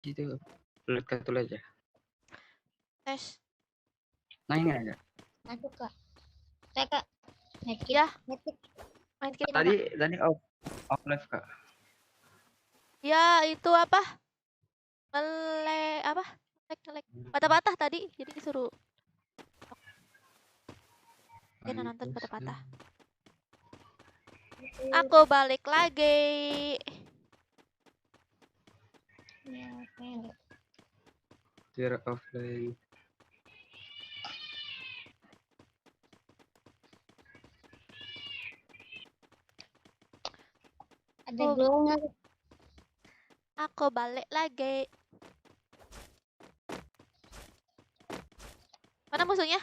Itu lihat kartu aja. Tes. Nah ini ada. Masuk kak. Saya kak. Medkit. Ya. Medkit. Main kit mana? Tadi off live kak. Ya itu apa? Apa? Ngelek. Patah-patah tadi, jadi disuruh. Oke, nonton patah-patah. Aku balik lagi. Ya, oke. Zero offline. Ada glownya. Aku balik lagi. Mana musuhnya?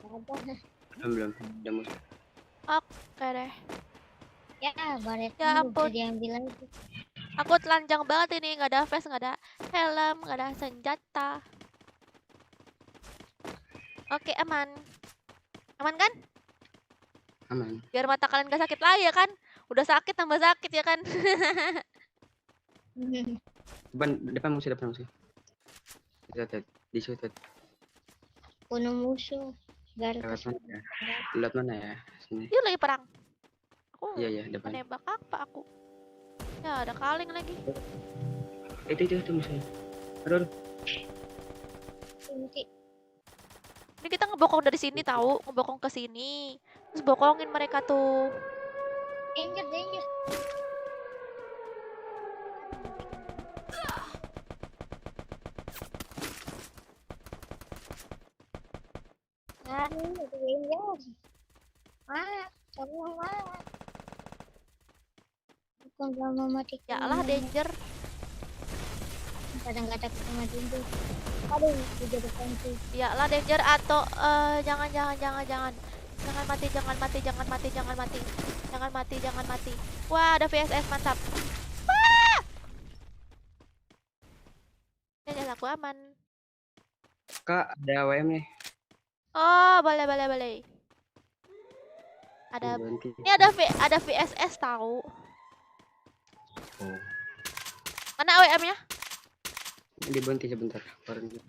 Belum. Udah musuh. Oke deh. Ya, baret. Ya ampun. Jadi yang bilang itu. Aku telanjang banget ini, nggak ada vest, nggak ada helm, nggak ada senjata. Oke, aman. Aman kan? Aman. Biar mata kalian gak sakit lagi ya kan? Udah sakit tambah sakit ya kan? Depan musuh. Lihat di situ. Punya musuh. Lewat mana ya? Lewat mana ya? Sini. Yuk lagi perang. Aku Iya depan. menembak apa aku? Ya ada kaleng lagi. Itu musuhnya. Aduh. Ini kita ngebokong dari sini tahu, ngebokong ke sini. Terus bokongin mereka tuh. Danger. Itu danger. Tolong bukan sama mati. Ya Allah danger. Kadang-kadang sama danger. Aduh, udah depan tuh. Ya Allah danger atau jangan. Jangan mati. Wah, ada VSS mantap. Wah! Ini aku aman. Kak, ada AWM nih. Oh, boleh. Ada. Ini ada VSS tahu. Oh. Mana AWM-nya? Dibantu sebentar. Oke.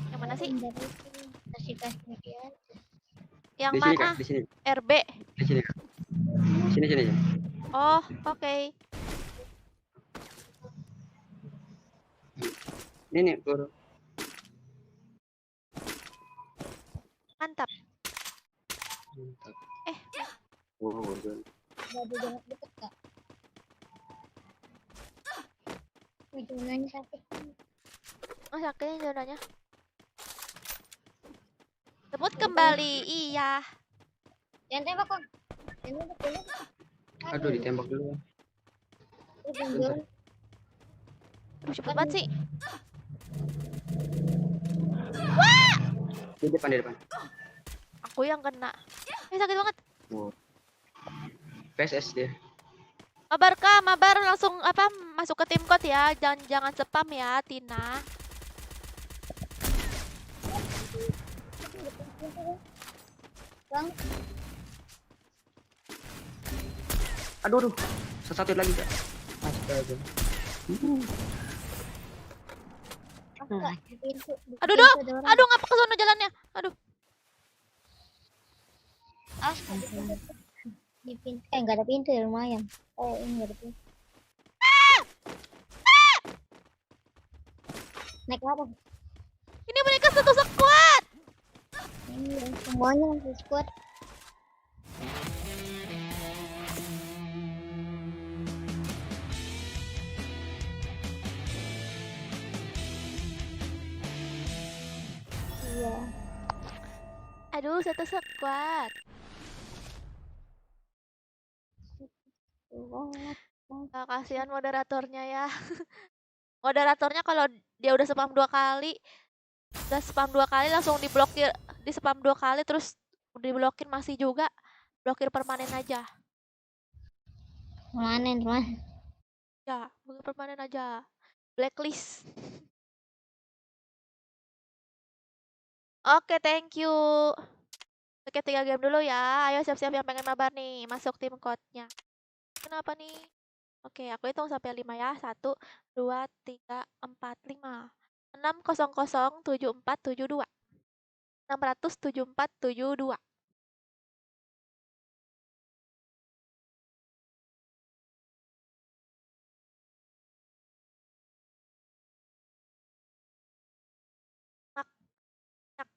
Yang mana sih? Kasih dia. Yang di mana? Sini, Kak, di sini. RB. Di sini, Kak. Sini. Oh, oke. Ini guru. Mantap. Wow, Jangan deket kak. Zonanya sakit. Oh, sakitnya zonanya. Sebut kembali, iya. Jangan tembak kok. Aduh, ditembak dulu. Bentar. Aduh, cepet banget sih. Di depan. Aku yang kena. Sakit banget. Wow. PSS dia. Mabar langsung masuk ke tim code ya. Jangan spam ya, Tina. Bang. Aduh. Satu lagi, Kak. Astaga. Aduh, ngapa ke sana jalannya? Aduh. Di pintu. Enggak ada pintu ya, lumayan. Ini enggak ada pintu. Naik apa? Ini mereka satu squad. Ini semuanya satu squad. Iya. Aduh, satu squad. Kasihan moderatornya ya. Moderatornya kalau dia udah spam 2 kali, langsung diblokir, di spam 2 kali terus diblokir masih juga, blokir permanen aja. Permanen, teman. Ya, blokir permanen aja. Blacklist. Oke, thank you. Oke, 3 game dulu ya. Ayo siap-siap yang pengen mabar nih. Masuk tim code-nya. Kenapa nih? Oke, aku hitung sampai 5 ya. 1, 2, 3, 4, 5. 6007472. 67472. Mak, nak.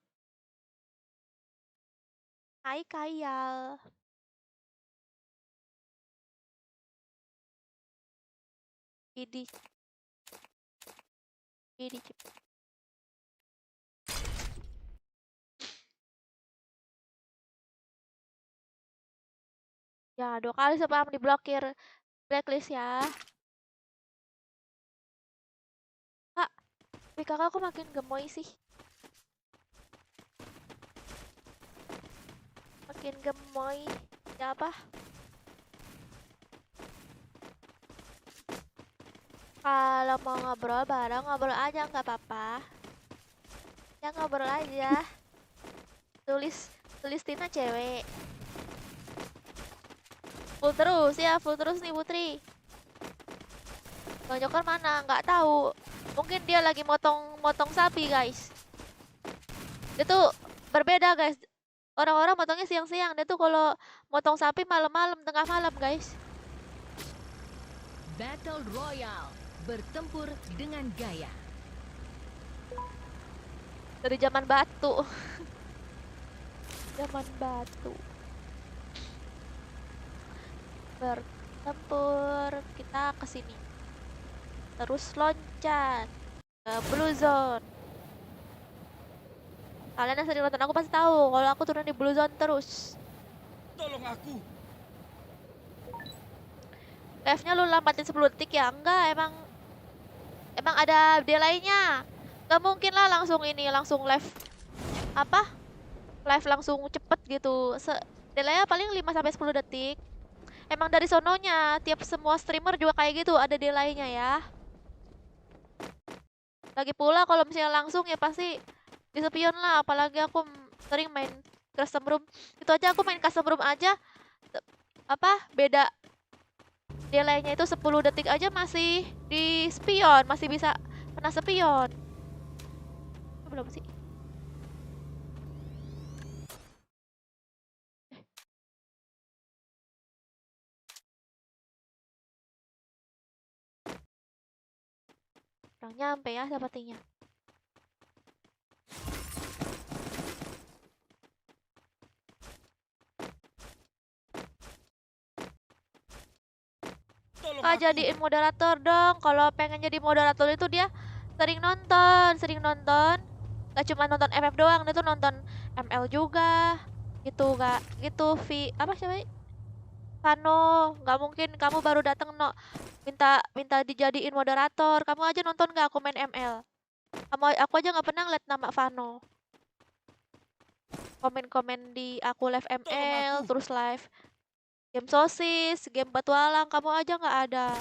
Hai Kayal. Idi. Idi. Ya, 2 kali spam diblokir. Blacklist ya. Kak, tapi kakak aku makin gemoy sih. Makin gemoy. Ya apa? Kalau mau ngobrol bareng, ngobrol aja nggak apa-apa. Ya ngobrol aja. Tulis Tina cewek. Full terus ya, full terus nih Putri. Bang Joker mana? Nggak tahu. Mungkin dia lagi motong sapi guys. Dia tuh berbeda guys. Orang-orang motongnya siang-siang. Dia tuh kalau motong sapi malam-malam, tengah malam guys. Battle Royale. Bertempur dengan gaya. Dari zaman batu. Zaman batu. Bertempur. Kita ke sini. Terus loncat ke Blue Zone. Kalian yang sering nonton aku pasti tahu kalau aku turun di Blue Zone terus. Tolong aku. Live-nya lu lambatin 10 detik ya? Enggak, emang ada delay-nya. Gak mungkin lah langsung live. Apa? Live langsung cepet gitu. Delay-nya paling 5 sampai 10 detik. Emang dari sononya, tiap semua streamer juga kayak gitu, ada delay-nya ya. Lagi pula kalau misalnya langsung ya pasti disepion lah, apalagi aku sering main custom room. Itu aja aku main custom room aja beda delay-nya itu 10 detik aja masih di spion, masih bisa kena spion. Belum sih. Kurang nyampe ya sepertinya. Tolong Kak aku. jadiin moderator dong. Kalau pengen jadi moderator itu dia sering nonton. Gak cuma nonton FF doang, dia tuh nonton ML juga. Gitu gak? Gitu apa sih? Vano, nggak mungkin kamu baru datang no minta dijadiin moderator. Kamu aja nonton gak aku main ML? Aku aja nggak pernah ngeliat nama Vano. Komen-komen di aku live ML, terus live game sosis, game petualang, kamu aja nggak ada.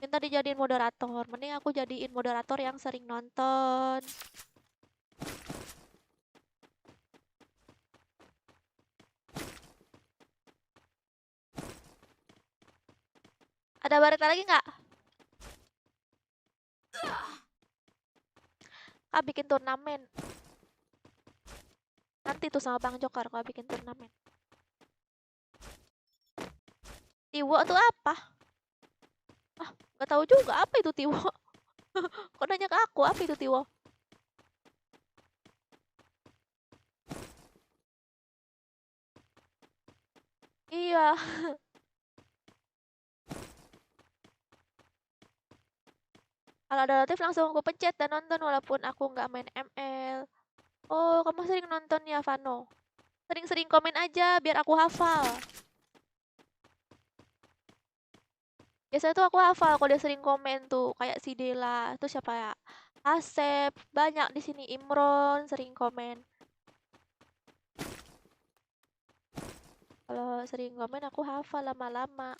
Minta dijadiin moderator. Mending aku jadiin moderator yang sering nonton. Ada berita lagi nggak? Kak bikin turnamen. Nanti tuh sama Bang Jokar kalau bikin turnamen. Tiwo tuh apa? Ah, nggak tahu juga apa itu Tiwo. Kok nanya ke aku apa itu Tiwo? Iya. Kalau ada notif langsung aku pencet dan nonton walaupun aku nggak main ML. Oh, kamu sering nonton ya, Vano? Sering-sering komen aja biar aku hafal. Biasanya tuh aku hafal kalau dia sering komen tuh kayak si Dela, itu siapa ya? Asep, banyak di sini Imron sering komen. Kalau sering komen aku hafal lama-lama.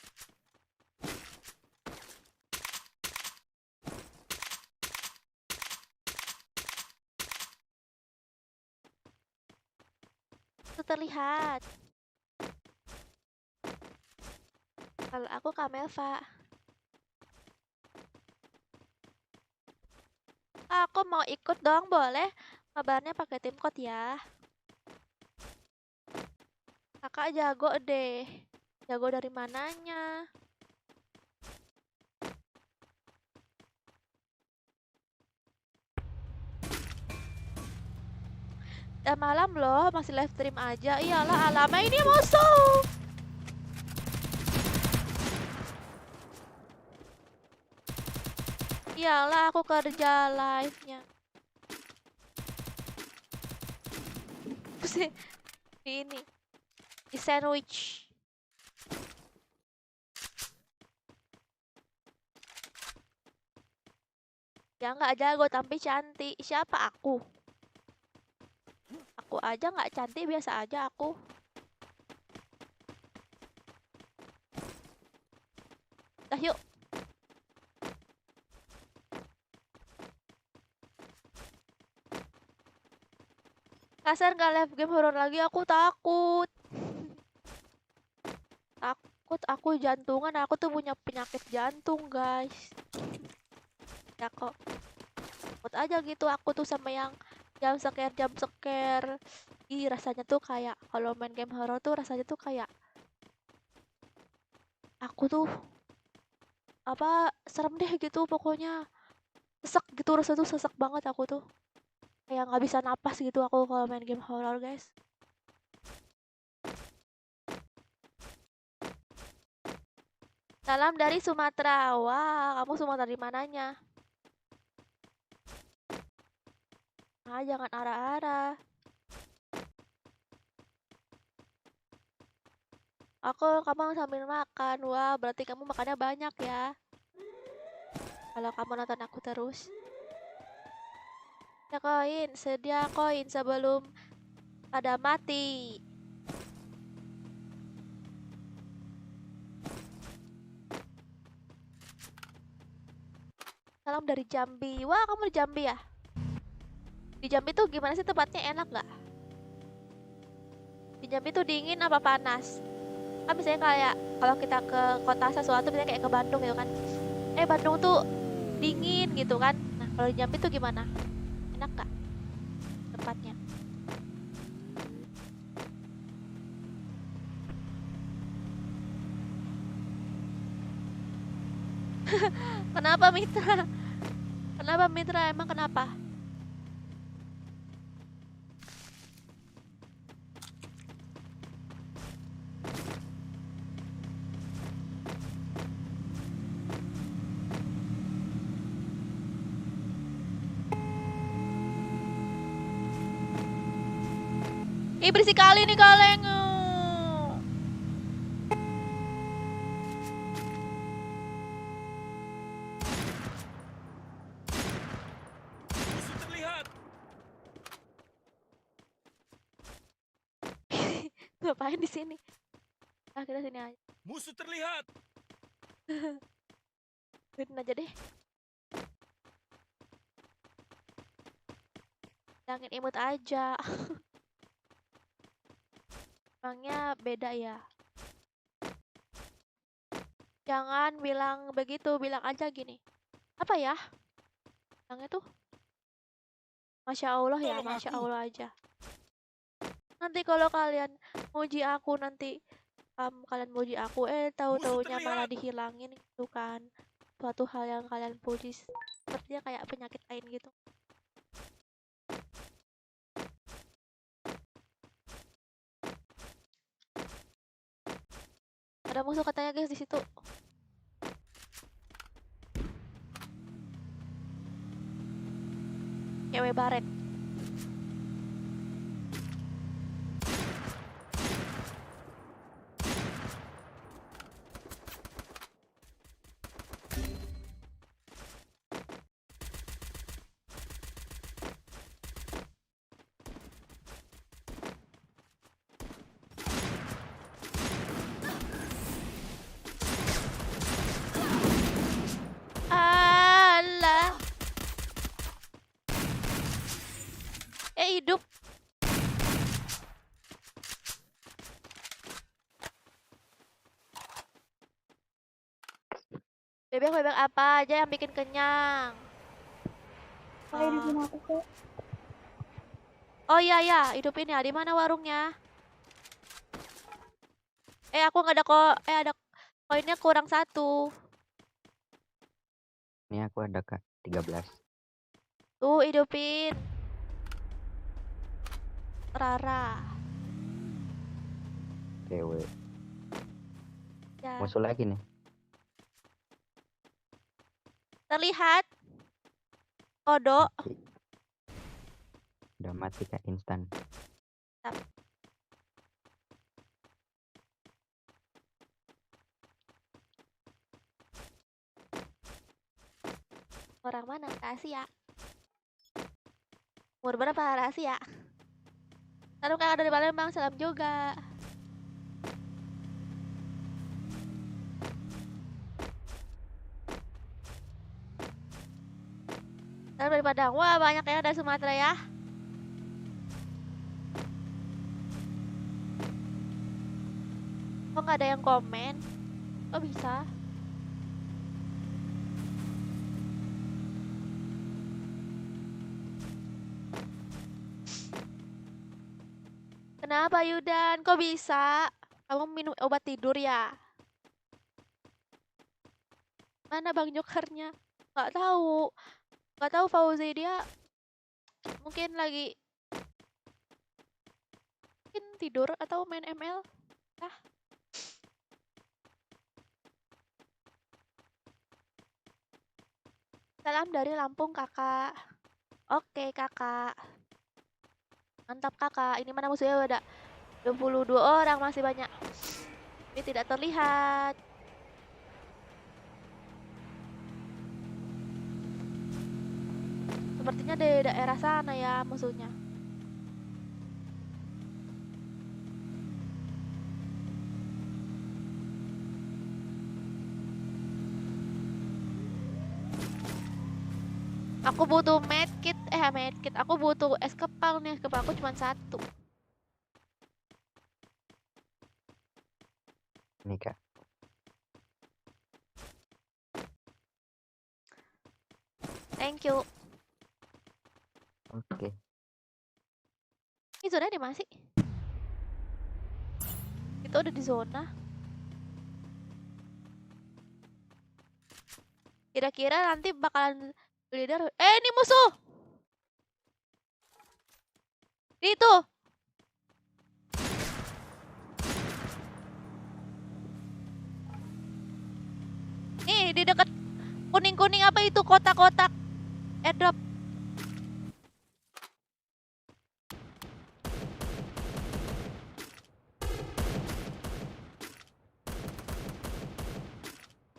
terlihat. Kalau aku Kamelva. Aku mau ikut dong, boleh? Kabarnya pakai tim code ya. Kakak jago deh. Jago dari mananya? Udah malam loh, masih live stream aja. Iyalah, alamak ini musuh. Iyalah, aku kerja live-nya. Buset, di ini. Di sandwich. Ya nggak jago tapi cantik. Siapa aku? Aku aja nggak cantik, biasa aja aku. Dah yuk. Kasar nggak live game horror lagi, aku takut. Takut aku jantungan, aku tuh punya penyakit jantung, guys. Ya kok. Takut aja gitu aku tuh sama yang jam scare. Ih, rasanya tuh kayak kalau main game horror tuh rasanya tuh kayak aku tuh apa serem deh gitu pokoknya. Sesek gitu, rasanya tuh sesek banget aku tuh. Kayak nggak bisa napas gitu aku kalau main game horror, guys. Salam dari Sumatera. Wah, kamu Sumatera di mananya? Ah, jangan arah-arah. Kamu sambil makan. Wah, berarti kamu makannya banyak ya. Kalau kamu nonton aku terus. Sedia koin sebelum pada mati. Salam dari Jambi. Wah, kamu di Jambi ya? Di Jambi tuh gimana sih tempatnya, enak nggak? Di Jambi tuh dingin apa panas? Kan misalnya kayak kalau kita ke kota sesuatu, misalnya kayak ke Bandung gitu kan. Bandung tuh dingin gitu kan. Nah, kalau di Jambi tuh gimana? Enak nggak tempatnya? Kenapa Mitra? Kenapa Mitra? Emang kenapa? Ih, berisik kali nih kaleng. Musuh terlihat. Ngapain di sini? Ah, kita sini aja. Musuh terlihat. Biarin aja deh. Jangan imut aja. Emangnya beda ya? Jangan bilang begitu, bilang aja gini. Apa ya? Bilangnya tuh Masya Allah ya, Tolong Masya aku. Allah aja. Nanti kalau kalian muji aku nanti kalian muji aku, tahu-taunya malah terlihat. dihilangin gitu kan. Suatu hal yang kalian puji sepertinya kayak penyakit lain gitu. Ada musuh katanya guys di situ. Cewek baret. Alah. Bebek apa aja yang bikin kenyang? Pakai di sini aku kok. Oh iya ya, hidupin ya. Di mana warungnya? Aku nggak ada kok. Ada koinnya kurang 1. Ini aku ada Kak 13. Tuh, hidupin. Rara. Cewek. Ya. Musuh lagi nih. Terlihat. Kodok. Mati. Udah mati Kak instan. Orang mana? Rahasia. Umur berapa? Rahasia. Salam kakak dari Palembang, salam juga. Salam dari Padang. Wah, banyak ya dari Sumatera ya. Kok nggak ada yang komen? Kok bisa? Kenapa Yudan? Kok bisa? Kamu minum obat tidur ya? Mana Bang Jokernya? Nggak tahu. Nggak tahu Fauzi, dia mungkin lagi tidur atau main ML. Salam dari Lampung kakak. Oke kakak. Mantap kakak. Ini mana musuhnya ada 22 orang, masih banyak. Tapi tidak terlihat. Sepertinya di daerah sana ya musuhnya. Aku butuh medkit, medkit. Aku butuh es kepal nih, es kepal aku cuma 1. Ini Kak. Thank you. Oke. Ini zona di mana sih? Itu udah di zona. Kira-kira nanti bakalan leader. Ini musuh. Itu. Nih, di dekat kuning-kuning apa itu, kotak-kotak airdrop.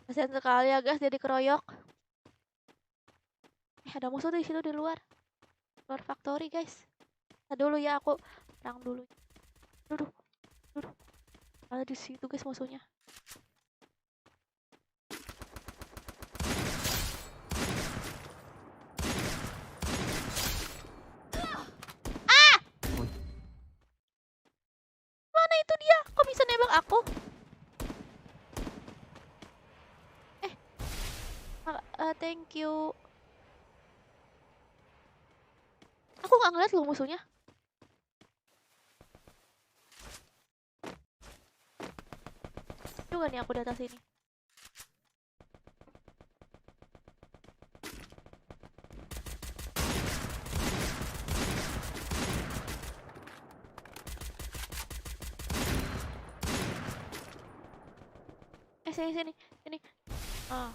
Kasian sekali ya guys, jadi keroyok. Ada musuh di situ, di luar factory guys. Nah, dulu ya, aku perang dulu. Duduk. Ada di situ guys musuhnya. Mana itu dia? Kok bisa nembak aku? Thank you. Aku nggak ngeliat loh musuhnya. Juga nih aku di atas ini. Sini. Ah.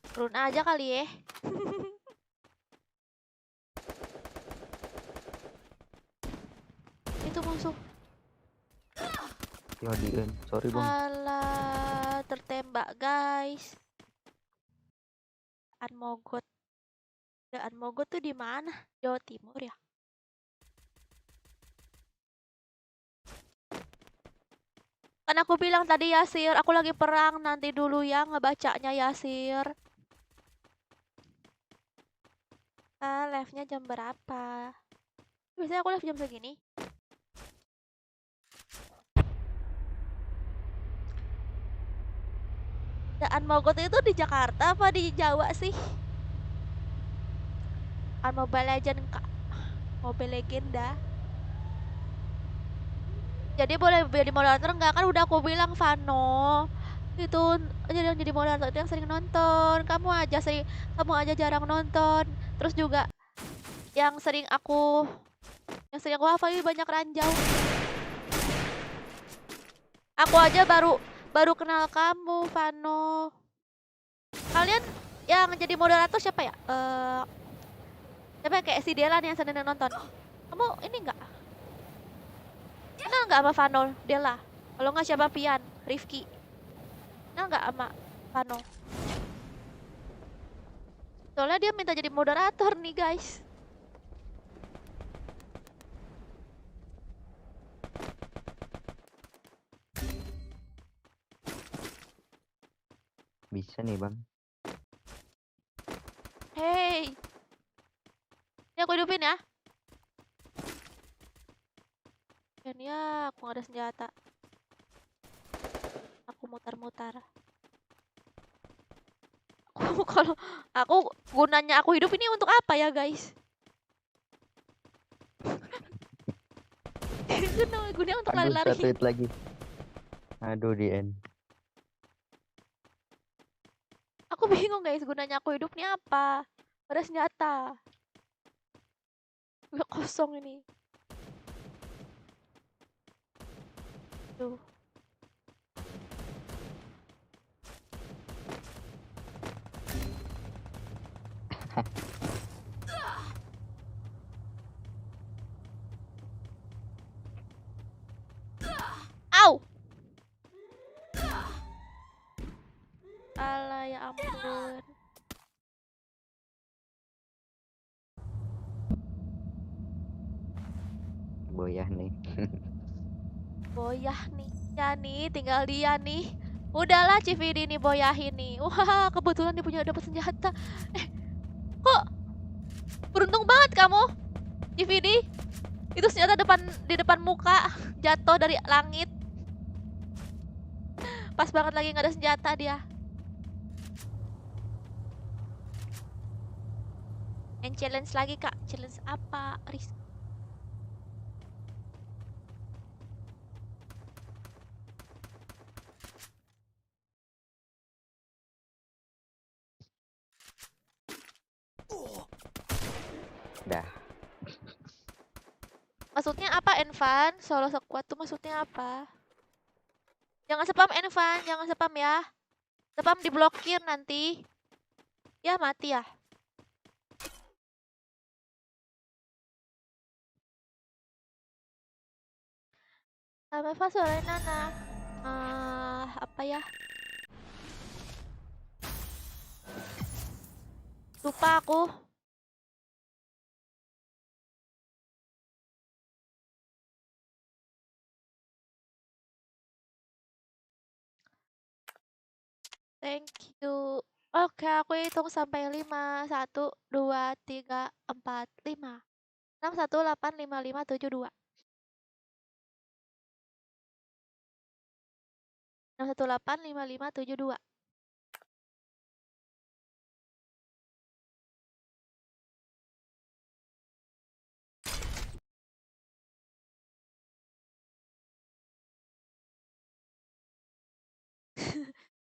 Turun aja kali ya. Itu musuh. Yo Dian, sorry Bang. Alah, tertembak guys. Anmogot. Anmogot tuh di mana? Jawa Timur ya? Kan aku bilang tadi Yasir, aku lagi perang, nanti dulu ya ngebacanya Yasir. Live-nya jam berapa? Biasanya aku live jam segini. Dan Mogot itu di Jakarta apa di Jawa sih? Mobile Legend kak, Mobile Legenda. Jadi boleh jadi moderator nggak? Kan udah aku bilang Vano itu jadi moderator itu yang sering nonton. Kamu aja jarang nonton. Terus juga yang sering aku hafalin banyak ranjau. Aku aja baru kenal kamu, Vano. Kalian yang jadi moderator siapa ya? Siapa kayak si Dela nih yang sering nonton? Kamu ini enggak? Kenal nggak sama Vano, Dela? Kalau nggak siapa Pian, Rifki. Kenal nggak sama Vano? Soalnya dia minta jadi moderator nih guys. Bisa nih bang. Hey, ini aku hidupin ya. Dan ya, aku nggak ada senjata. Aku mutar-mutar. Kalau gunanya aku hidup ini untuk apa ya guys? Gunanya untuk Aduh, lari-lari. satu hit lagi. Aduh, di end. Aku bingung guys, gunanya aku hidup nih apa? Ada senjata. Udah kosong ini. Tuh. Au! Alah ya ampun. Boyah nih. Boyah nih. Ya nih, tinggal dia nih. Udahlah Cividi nih boyahin nih. Wah, kebetulan dia punya dapat senjata. Kok beruntung banget kamu, Cividi? Itu senjata di depan muka, jatuh dari langit. Pas banget lagi nggak ada senjata dia. And challenge lagi kak, challenge apa? Dah. Maksudnya apa Envan? Solo squad tuh maksudnya apa? Jangan spam Envan, jangan spam ya. Spam diblokir nanti. Ya mati ya. Sama Eva suara Nana. Apa ya? Lupa aku. Thank you. Oke, aku hitung sampai 5. 1, 2, 3, 4, 5. 6, 1, 8, 5, 5, 7, 2. 6, 1, 8, 5, 5, 7, 2.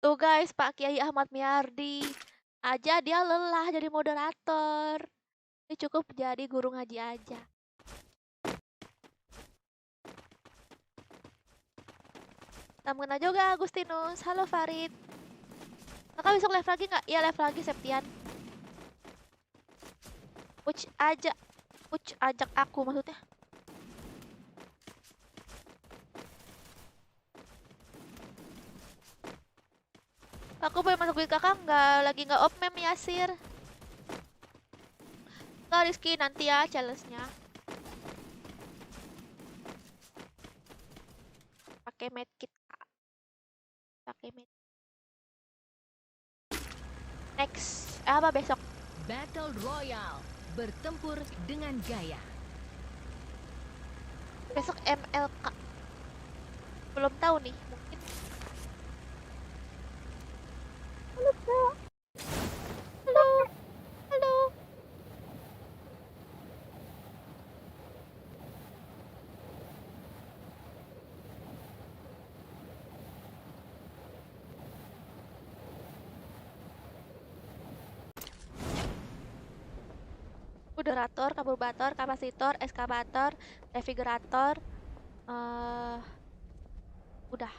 Tuh guys, Pak Kiai Ahmad Miardi. Aja dia lelah jadi moderator. Ini cukup jadi guru ngaji aja. Tamukan juga Agustinus. Halo Farid. Kakak besok live lagi nggak? Iya live lagi Septian. Uch ajak aku maksudnya. Aku boleh masuk duit kakak nggak? Lagi nggak op mem Yasir. Nggak Rizky nanti ya challenge-nya. Pakai medkit kak. Pakai med. Next. Apa besok? Battle Royale. Bertempur dengan gaya. Besok MLK. Belum tahu nih, mungkin. Halo, halo. Moderator, karburator, kapasitor, eskavator, refrigerator, udah.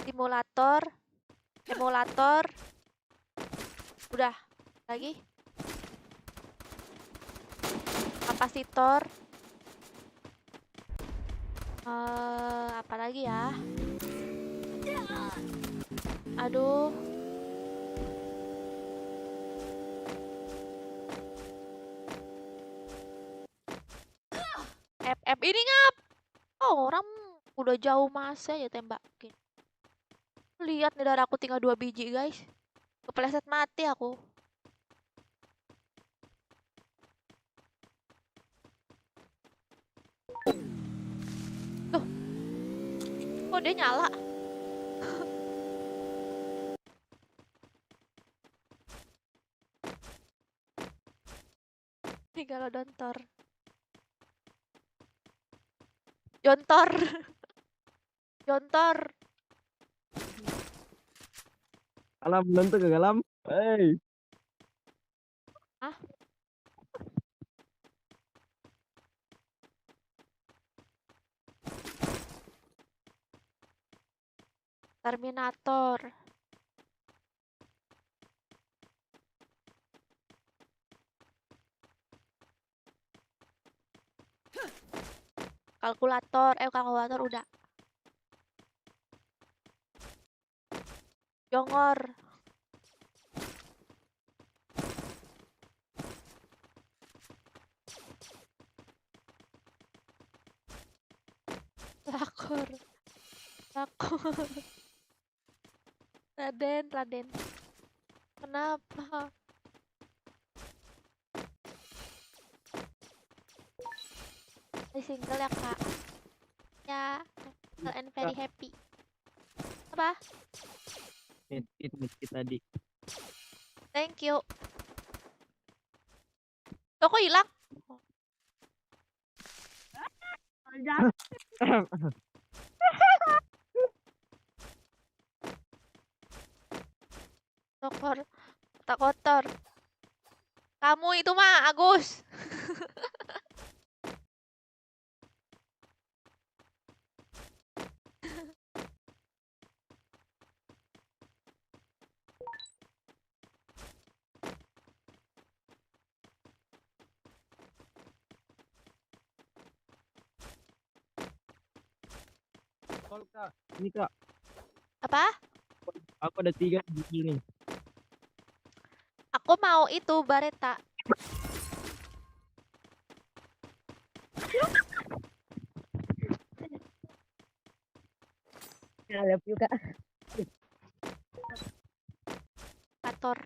Simulator, emulator, udah. Lagi. Kapasitor, apa lagi ya? Aduh. FF ini ngap. Oh, orang udah jauh masa ya tembakin. Lihat nih darah aku tinggal 2 biji, guys. Kepleset mati aku. Tuh. Kok dia nyala? Tinggal dontor. Jontor. Jontor. Alam belum tuh ke dalam. Hey. Hah? Terminator. Kalkulator udah. Jongor. Lakor. Lakor. Raden. Kenapa? Di single ya, Kak. Ya, single and very happy. Apa? Medkit tadi. Thank you. Loh, kok hilang? Kotor. Tak kotor. Kamu itu mah, Agus. Kak, ini Kak, Apa? aku ada 3 di sini. Aku mau itu, Bareta. I love you, Kak. Kator.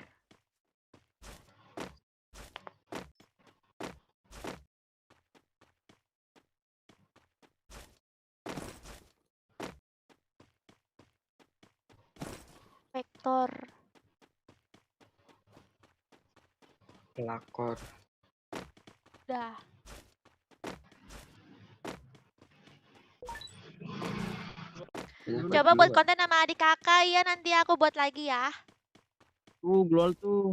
Vektor. Pelakor. Udah. Coba buat konten sama adik kakak ya, nanti aku buat lagi ya. Glol tuh.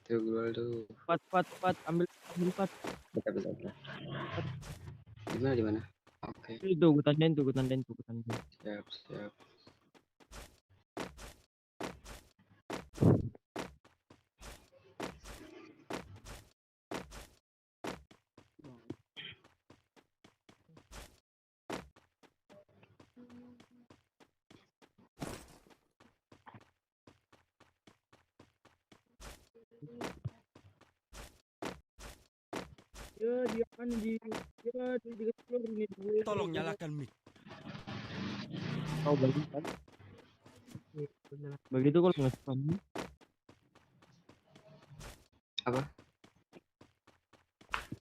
Tuh gue tuh. Pat, ambil pat. Bentar. Di mana? Oke. Itu gue tandain tuh. Siap. Ya, dia kan di explore ini. Tolong nyalakan mic. Oh, bagi kan. Begitu kalau nggak spam. Apa?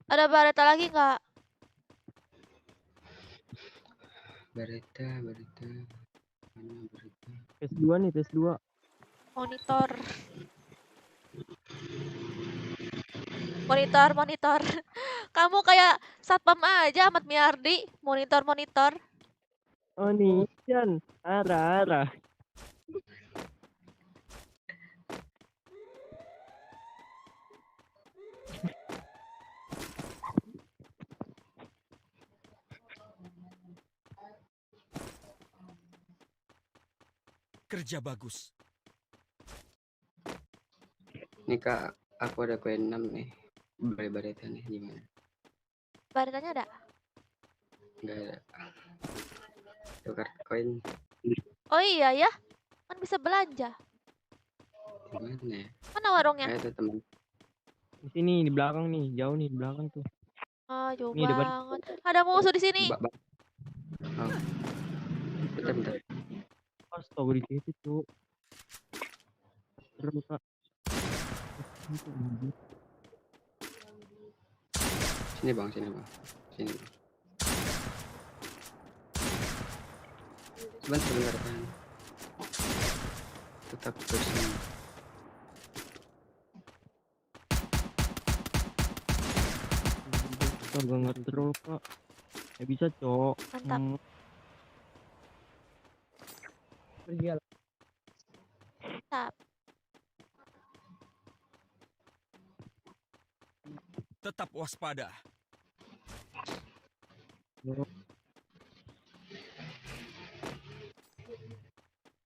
Ada Bareta lagi nggak? Berita. Mana berita? PS2 nih, PS2. Monitor. Monitor. Kamu kayak satpam aja Ahmad Miardi. Monitor. Oh nih, Chan. Arah. Kerja bagus. Nih Kak, aku ada koin 6 nih. Bare-bareta nih gimana? Baretanya ada? Enggak ada. Tukar koin Oh iya ya. Kan bisa belanja. gimana ya? Mana warungnya? Kayak ada teman. Di sini, di belakang nih. Jauh nih, di belakang tuh. Ah, jauh Nih, depan. banget. Ada musuh di sini. Mbak. Oh. Bentar. Astaga, di situ tuh. Terus, Kak. Sini bang. Sini bang. Sebentar kan. Tetap bersih. Astaga, nggak terus, Kak. Ya bisa, Cok. Mantap. Pergi ya. Mantap. Tetap waspada.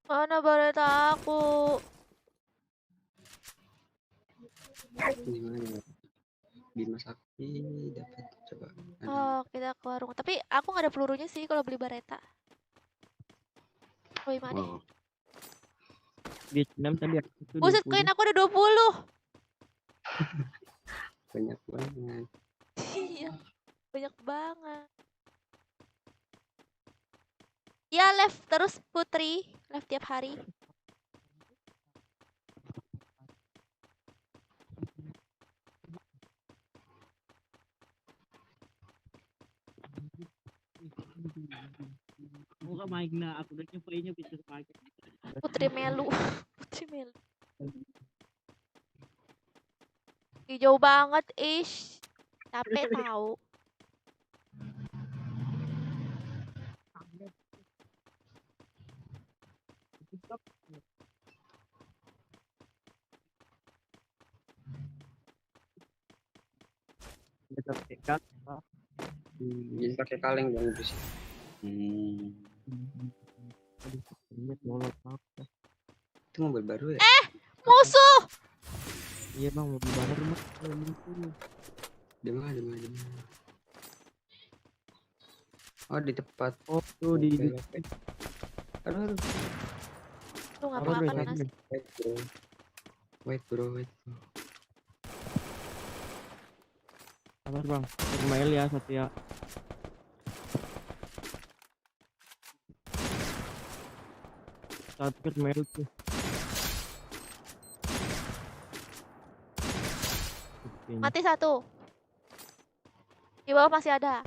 Mana bareta aku? Gimana ya? Bima Sakti dapat coba. Ada. Oh, kita ke warung. Tapi aku nggak ada pelurunya sih kalau beli bareta. Woi, mana? Wow. Vietnam tadi aku tuh Buset, 20. koin aku ada 20. Banyak banget. Iya, banyak banget. Ya, live terus Putri. Live tiap hari. Muka main na aku udah nyobainnya bisa pakai. Putri Melu. Putri Melu. Ih, jauh banget, ish. Capek tahu. Kita tekan. Jadi pakai kaleng bang bersih. Aduh, ingat molot apa? Itu mobil baru ya? Musuh. Iya bang, mobil baru rumah. Di mana? Oh di tempat. Oh tuh di Oke. Aduh. Lu nggak Apa, makan Bro? nasi. Wait bro. Sabar bang, satu mail ya satu ya. Satu per mail tuh. Oke, Mati satu. Di bawah masih ada.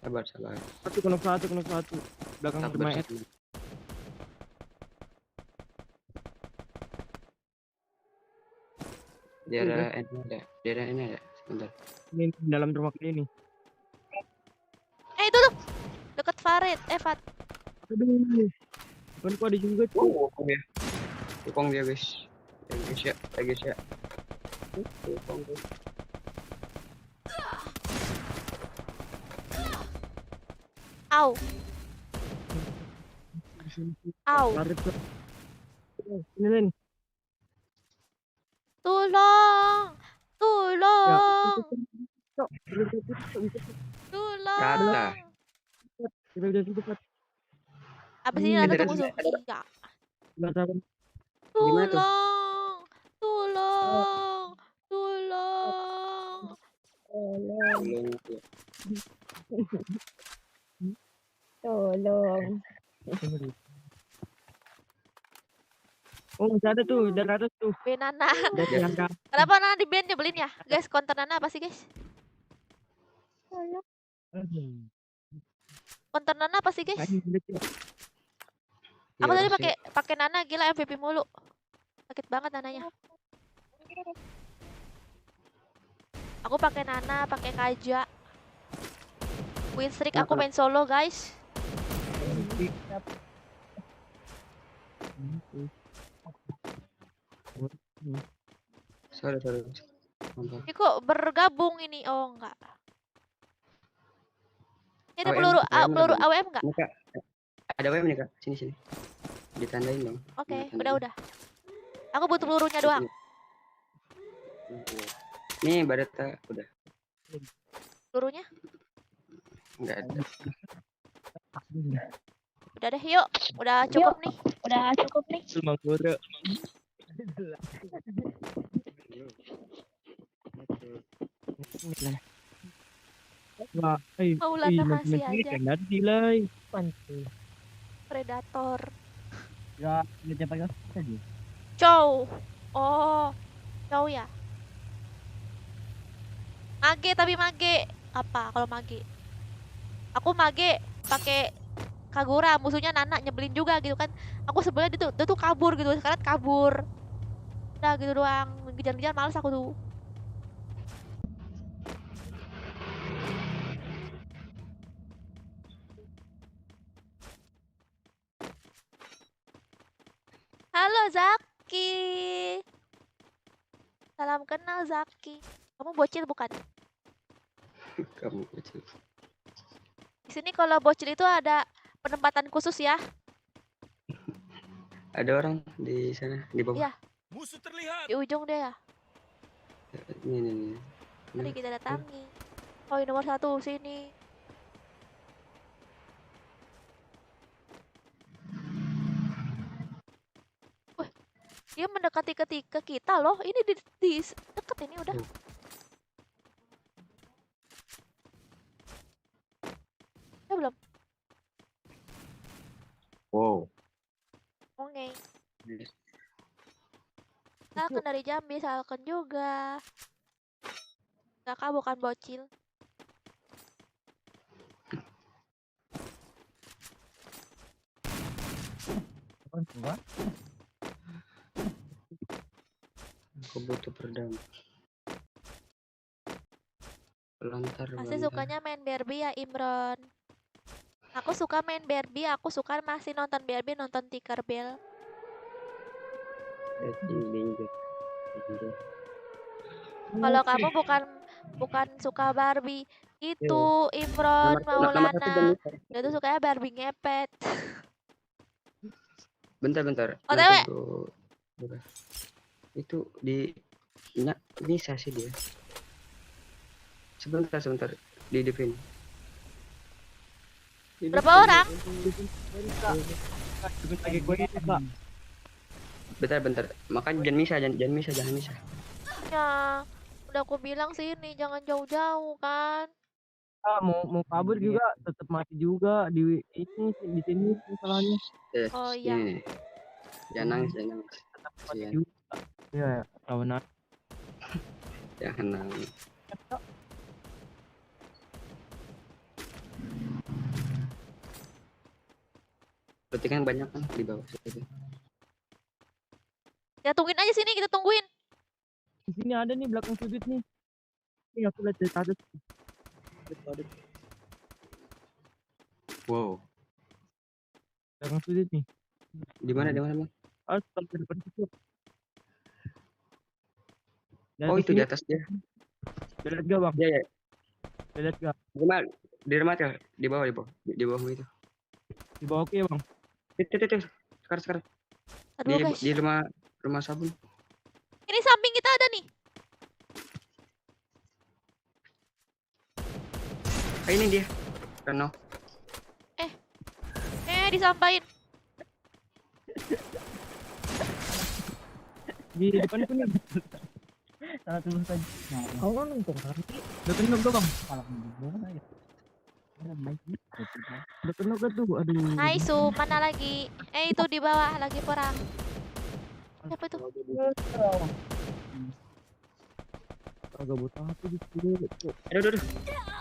Sabar. satu kena satu. Belakang Tetap rumah bersih. Daerah ini ada. Sebentar. ini dalam rumah ini. Itu tuh. Deket Farid. Fat. Aduh. Kan kok ada juga tuh. Tukang dia guys. Guys ya. Tukang tuh. Au. Au. Karet tuh. Ini Len. Tolong. Ya. Tolong. Tolong. Kata. Kita udah cepat. Apa sih ada tuh musuh? Iya. Belakang. Gimana tuh? Tolong. Tolong. Oh, masih ada tuh, dari atas tuh. Benana. Dari angka. Kenapa Nana di band nyebelin ya? Guys, konten Nana apa sih, guys? Tolong. Konten Nana apa sih, guys? Kain udah, Cok. Aku tadi Iya, pakai Nana, gila MVP mulu. Sakit banget Nananya. Aku pakai Nana, pakai Kaja. Win streak aku main solo, guys. sorry. Apa? Ini kok bergabung ini? Oh, enggak. Ini ada AWM, peluru AWM peluru ada. AWM enggak? Ini Kak, ada WM nih Kak, sini. Ditandain dong. Oke, Ditandain. udah. Aku butuh pelurunya doang. Nih Barata udah Pelurunya? nggak ada. Udah deh, yuk. Udah cukup nih. Udah cukup nih. Sulma Guru. Wah, Maulana masih aja. kan ada delay. Predator. Ya, dia pakai tadi. Cow. Oh, cow ya. Mage tapi mage. Apa kalau mage? Aku mage pakai Kagura, musuhnya Nana, nyebelin juga gitu kan. Aku sebenarnya dia tuh kabur gitu, sekarang kabur. Udah gitu doang. Ngejar-ngejar males aku tuh. Halo Zaki. Salam kenal Zaki. Kamu bocil bukan? Kamu kecil. Di sini kalau bocil itu ada penempatan khusus ya. Ada orang di sana di bawah. Iya. Musuh terlihat. Di ujung deh ya. Nih. Mari kita datangi. Oh, ini nomor 1 sini. Wih, dia mendekati ke kita loh. Ini di deket ini udah. Ya belum. Wow. Oke. Salken dari Jambi, Salken juga. Kakak bukan bocil. Aku butuh peredam. Lontar. Pasti sukanya main Barbie ya Imron. Aku suka main Barbie, aku suka masih nonton Barbie, nonton Tinkerbell. Kalau kamu bukan suka Barbie, itu Imron Maulana. Dia tuh sukanya Barbie ngepet. Bentar. OTW. Itu di bisa sih dia. Sebentar di defend. Berapa orang? Bentar. Makanya jangan misa. Ya, udah aku bilang sini jangan jauh-jauh kan. Mau kabur juga tetap mati juga di sini masalahnya. Oh iya. Ini. Jangan nangis. Mati Kasihan. juga. Ya, kawan aku. Jangan nangis. Berarti kan banyak kan di bawah situ. Ya tungguin aja sini, kita tungguin. Di sini ada nih belakang sudut nih. Ini aku lihat dari atas. Wow. Belakang sudut nih. Di mana Bang? Astaga, di depan situ. Oh, itu di atas dia. Lihat gak bang? Iya. Lihat gak? Di rumah ya? Di bawah itu. Di bawah oke bang? Itu. Sekarang. Aduh guys. Di rumah sabun. Ini samping kita ada nih. Ini dia. Reno. Disampain. Di depan itu nih. Salah tulis tadi. Kau kan nonton kan? Udah kenal tuh bang? Kalau nonton aja. Udah kenal kan tuh? Aduh. Hai Su, mana lagi? Itu di bawah lagi perang. Siapa itu? Agak buta aku di sini.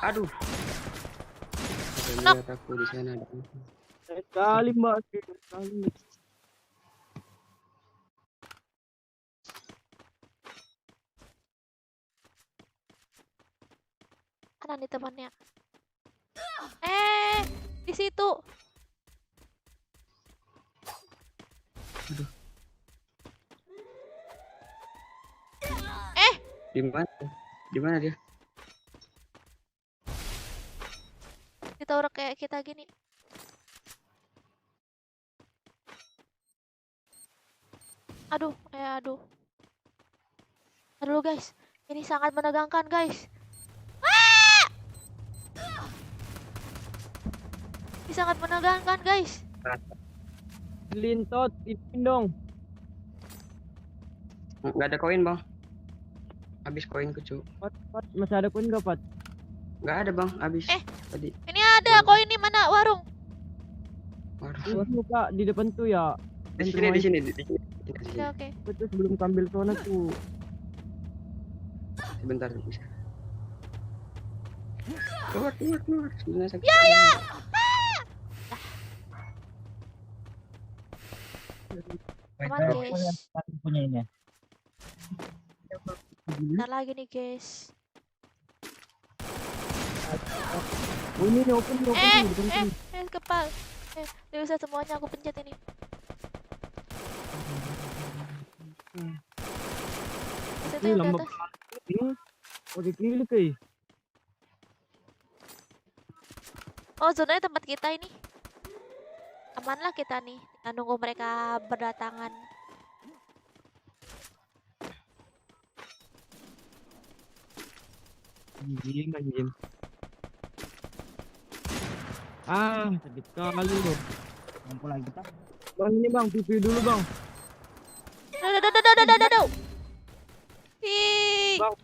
Aduh. Knock. Lihat aku di sana. Sekali mbak. Sekali. Mana nih temannya? Di situ. Di mana? Di mana dia? Kita udah kayak kita gini. Aduh, aduh. Aduh guys, ini sangat menegangkan guys. Ini sangat menegangkan guys. Lintot, ipin dong. Nggak ada koin, Bang. Habis koinku, cu. Pat, masih ada koin gak, Pat? Nggak ada, Bang. Habis tadi. Ini ada koin di mana warung? Waduh. Itu Kak, di depan tuh ya. Di sini, di sini, di sini. Oke, oke. Itu sebelum ambil zona tuh. Sebentar bisa. Keluar. Sebenarnya sakit. Ya. Aman guys. Punya ini. Bentar lagi nih guys. Oh ini open. Kepal. Gak bisa semuanya aku pencet ini. Situ Ini yang di lama atas. ini. Pakai klik kayak. Oh, zonanya tempat kita ini. Aman lah kita nih. Kita nunggu mereka berdatangan. Anjing. Sedikit kali loh. Mampu lagi kita. Bang ini bang, pipi dulu bang. Duh. Ih. Bang.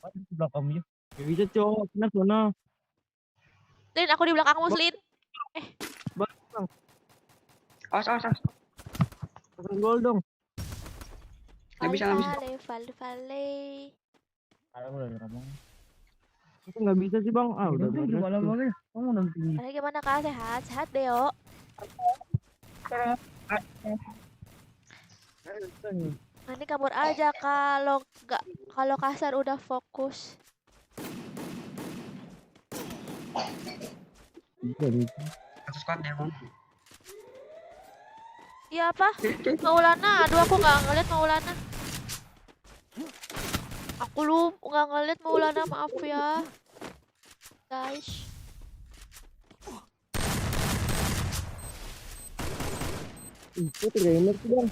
Apa di belakang ya? Gak bisa cowok, kena zona. Lin, aku di belakangmu, Lin. Bang, Awas. pakai gol dong. Nggak bisa. Vale. Itu nggak bisa sih bang. Udah beres tuh. Ada gimana kak? Sehat deh, yo. Nanti kabur aja kalau kasar udah fokus. Satu squad dia, Bang. Iya apa? Maulana, aduh aku nggak ngeliat Maulana. Aku nggak ngeliat Maulana, maaf ya, guys. Itu trainer sih bang.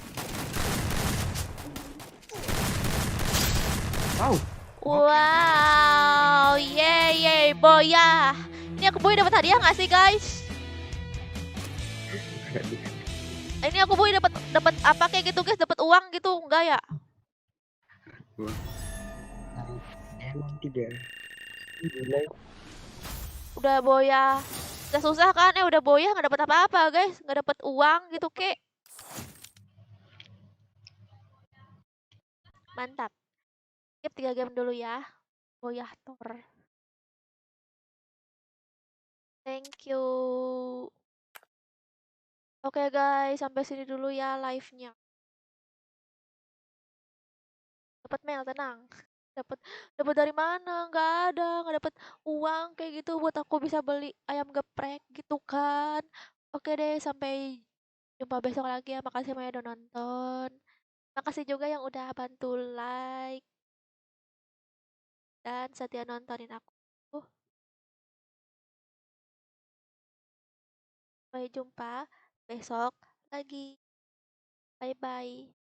Wow, yeay, boya. Ini aku boy dapat hadiah nggak sih, guys? Ini aku boy dapat apa kayak gitu, guys? Dapat uang gitu enggak ya? Emang tidak. Udah boya. Udah susah kan? Udah boya nggak dapat apa-apa, guys. Nggak dapat uang gitu, kek. Mantap. Skip 3 game dulu ya. Boyah Tor. Thank you. Oke guys, sampai sini dulu ya live-nya. Dapat mail, tenang. Dapat dari mana? Nggak dapat uang kayak gitu buat aku bisa beli ayam geprek gitu kan. Oke deh, sampai jumpa besok lagi ya. Makasih banyak udah nonton. Makasih juga yang udah bantu like dan setia nontonin aku. Sampai jumpa besok lagi. Bye bye.